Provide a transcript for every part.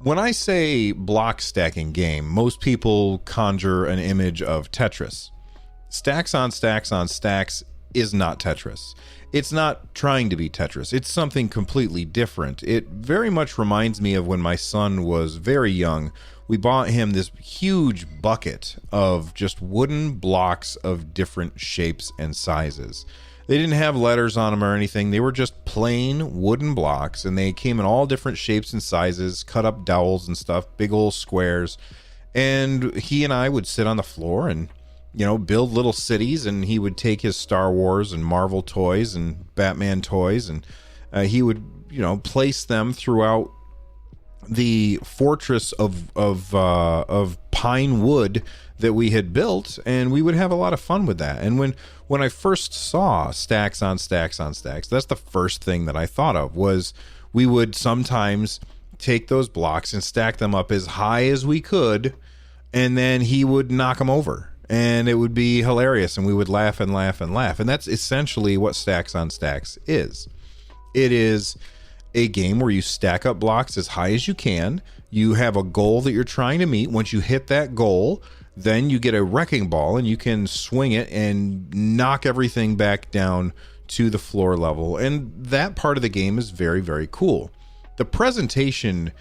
When I say block stacking game, most people conjure an image of Tetris. Stacks on stacks on stacks is not Tetris. It's not trying to be Tetris. It's something completely different. It very much reminds me of when my son was very young. We bought him this huge bucket of just wooden blocks of different shapes and sizes. They didn't have letters on them or anything. They were just plain wooden blocks, and they came in all different shapes and sizes, cut up dowels and stuff, big old squares. And he and I would sit on the floor and, build little cities, and he would take his Star Wars and Marvel toys and Batman toys, and he would, place them throughout the fortress of pine wood that we had built, and we would have a lot of fun with that. And when I first saw stacks on stacks on stacks, that's the first thing that I thought of, was we would sometimes take those blocks and stack them up as high as we could, and then he would knock them over, and it would be hilarious, and we would laugh and laugh and laugh. And that's essentially what stacks on stacks is. It is a game where you stack up blocks as high as you can. You have a goal that you're trying to meet. Once you hit that goal, then you get a wrecking ball, and you can swing it and knock everything back down to the floor level. And that part of the game is very, very cool. The presentation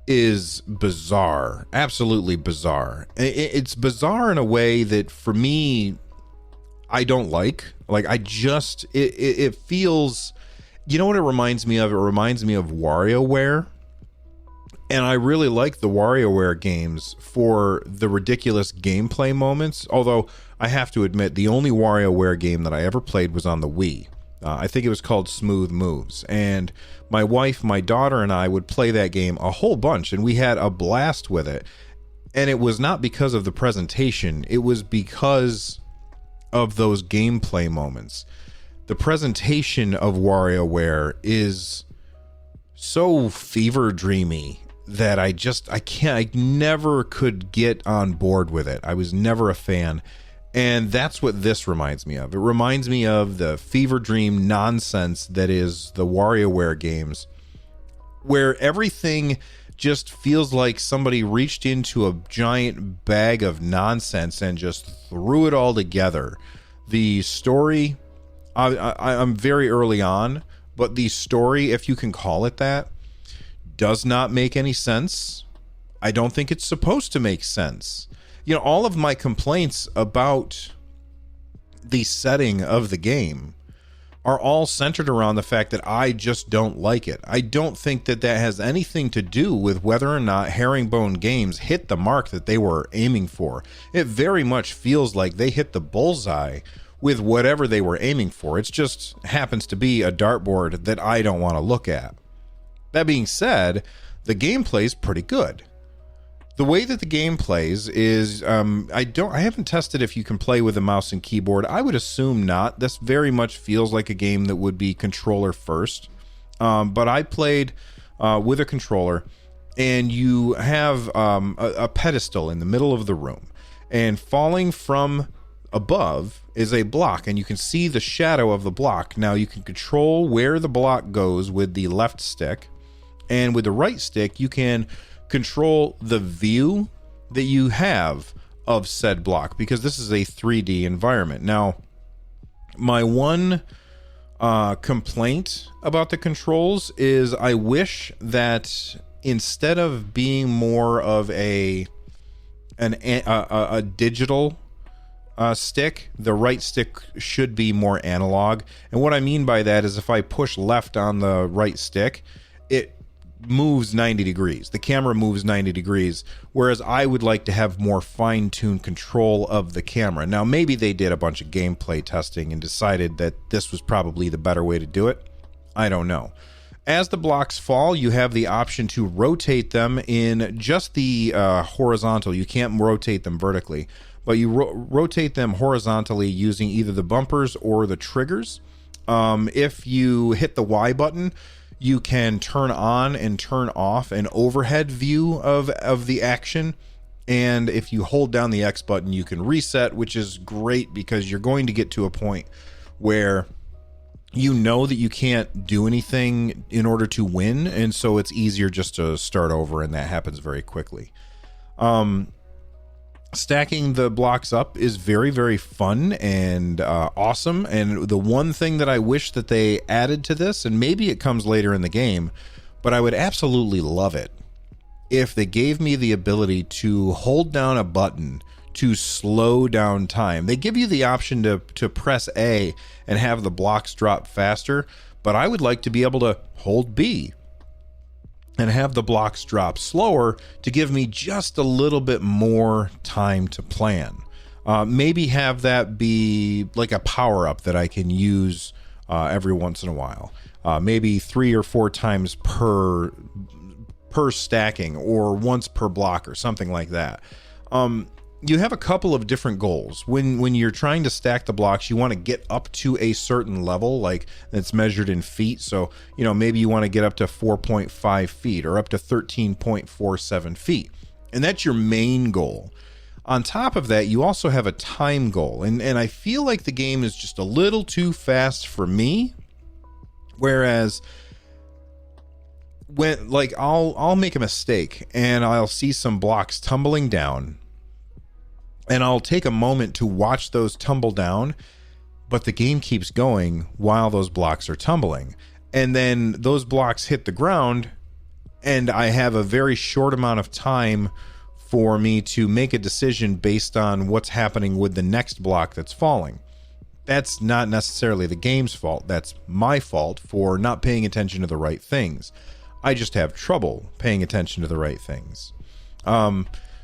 is bizarre, absolutely bizarre. It's bizarre in a way that, for me, I don't like. It feels... You know what it reminds me of? It reminds me of WarioWare. And I really like the WarioWare games for the ridiculous gameplay moments. Although, I have to admit, the only WarioWare game that I ever played was on the Wii. I think it was called Smooth Moves. And my wife, my daughter, and I would play that game a whole bunch. And we had a blast with it. And it was not because of the presentation. It was because of those gameplay moments. The presentation of WarioWare is so fever dreamy that I never could get on board with it. I was never a fan. And that's what this reminds me of. It reminds me of the fever dream nonsense that is the WarioWare games, where everything just feels like somebody reached into a giant bag of nonsense and just threw it all together. The story... I'm very early on, but the story, if you can call it that, does not make any sense. I don't think it's supposed to make sense. All of my complaints about the setting of the game are all centered around the fact that I just don't like it. I don't think that has anything to do with whether or not Herringbone Games hit the mark that they were aiming for. It very much feels like they hit the bullseye with whatever they were aiming for. It just happens to be a dartboard that I don't want to look at. That being said, the gameplay is pretty good. The way that the game plays is, I haven't tested if you can play with a mouse and keyboard. I would assume not. This very much feels like a game that would be controller first. But I played with a controller, and you have a pedestal in the middle of the room, and falling from above is a block, and you can see the shadow of the block. Now you can control where the block goes with the left stick, and with the right stick you can control the view that you have of said block, because this is a 3D environment. Now, my one complaint about the controls is I wish that instead of being more of a digital stick, the right stick should be more analog. And what I mean by that is if I push left on the right stick, it moves 90 degrees. The camera moves 90 degrees, whereas I would like to have more fine-tuned control of the camera. Now, maybe they did a bunch of gameplay testing and decided that this was probably the better way to do it. I don't know. As the blocks fall, you have the option to rotate them in just the horizontal. You can't rotate them vertically, but you rotate them horizontally using either the bumpers or the triggers. If you hit the Y button, you can turn on and turn off an overhead view of the action. And if you hold down the X button, you can reset, which is great because you're going to get to a point where you know that you can't do anything in order to win, and so it's easier just to start over, and that happens very quickly. Stacking the blocks up is very, very fun and awesome. And the one thing that I wish that they added to this, and maybe it comes later in the game, but I would absolutely love it if they gave me the ability to hold down a button to slow down time. They give you the option to press A and have the blocks drop faster, but I would like to be able to hold B and have the blocks drop slower to give me just a little bit more time to plan. Maybe have that be like a power-up that I can use every once in a while. Maybe 3 or 4 times per stacking, or once per block, or something like that. You have a couple of different goals. When you're trying to stack the blocks, you want to get up to a certain level, like it's measured in feet. So, maybe you want to get up to 4.5 feet or up to 13.47 feet. And that's your main goal. On top of that, you also have a time goal. And I feel like the game is just a little too fast for me. Whereas when, like, I'll make a mistake and I'll see some blocks tumbling down, and I'll take a moment to watch those tumble down, but the game keeps going while those blocks are tumbling. And then those blocks hit the ground, and I have a very short amount of time for me to make a decision based on what's happening with the next block that's falling. That's not necessarily the game's fault. That's my fault for not paying attention to the right things. I just have trouble paying attention to the right things.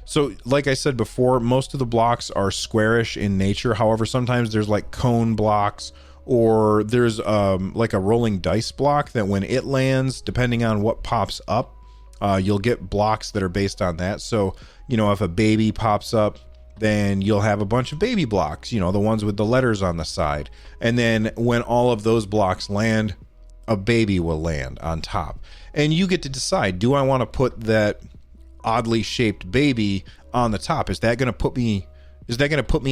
So like I said before, most of the blocks are squarish in nature. However, sometimes there's like cone blocks, or there's like a rolling dice block that when it lands, depending on what pops up, you'll get blocks that are based on that. So, if a baby pops up, then you'll have a bunch of baby blocks, the ones with the letters on the side. And then when all of those blocks land, a baby will land on top. And you get to decide, do I want to put that oddly shaped baby on the top? Is that going to put me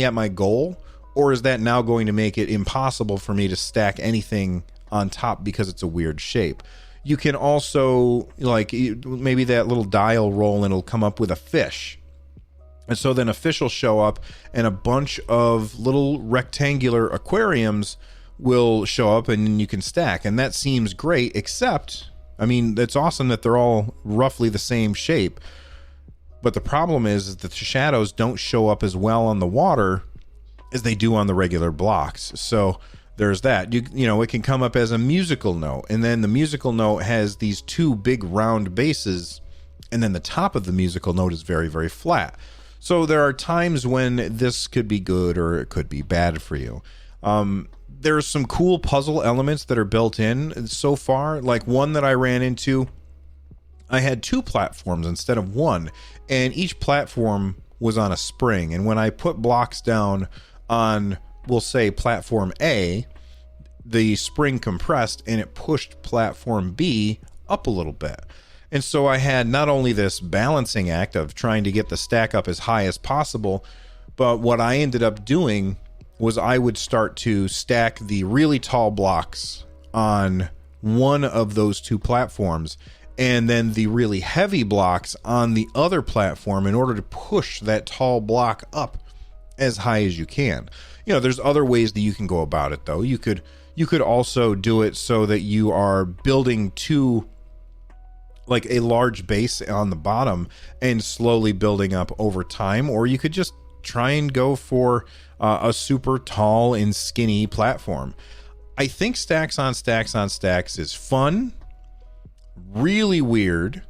at my goal, or is that now going to make it impossible for me to stack anything on top because it's a weird shape? You can also, like, maybe that little dial roll and it'll come up with a fish, and so then a fish will show up and a bunch of little rectangular aquariums will show up, and you can stack. And that seems great, except, it's awesome that they're all roughly the same shape. But the problem is that the shadows don't show up as well on the water as they do on the regular blocks. So there's that. It can come up as a musical note, and then the musical note has these 2 big round bases, and then the top of the musical note is very, very flat. So there are times when this could be good or it could be bad for you. There's some cool puzzle elements that are built in so far. Like one that I ran into, I had 2 platforms instead of 1, and each platform was on a spring. And when I put blocks down on, we'll say, platform A, the spring compressed and it pushed platform B up a little bit. And so I had not only this balancing act of trying to get the stack up as high as possible, but what I ended up doing was I would start to stack the really tall blocks on one of those 2 platforms, and then the really heavy blocks on the other platform, in order to push that tall block up as high as you can. There's other ways that you can go about it, though. You could also do it so that you are building 2, like a large base on the bottom, and slowly building up over time. Or you could just try and go for a super tall and skinny platform. I think stacks on stacks on stacks is fun, really weird,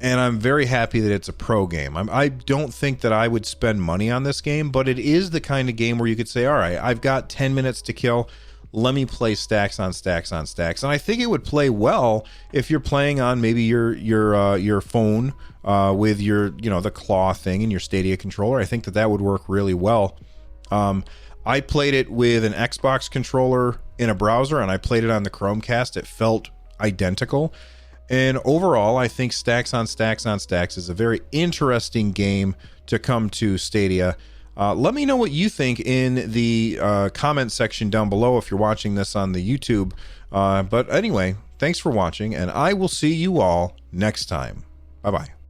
and I'm very happy that it's a pro game. I don't think that I would spend money on this game, but it is the kind of game where you could say, all right, I've got 10 minutes to kill. Let me play stacks on stacks on stacks. And I think it would play well if you're playing on maybe your phone with your, the claw thing and your Stadia controller. I think that would work really well. I played it with an Xbox controller in a browser, and I played it on the Chromecast. It felt identical. And overall, I think Stacks on Stacks on Stacks is a very interesting game to come to Stadia. Let me know what you think in the comment section down below if you're watching this on the YouTube. But anyway, thanks for watching, and I will see you all next time. Bye-bye.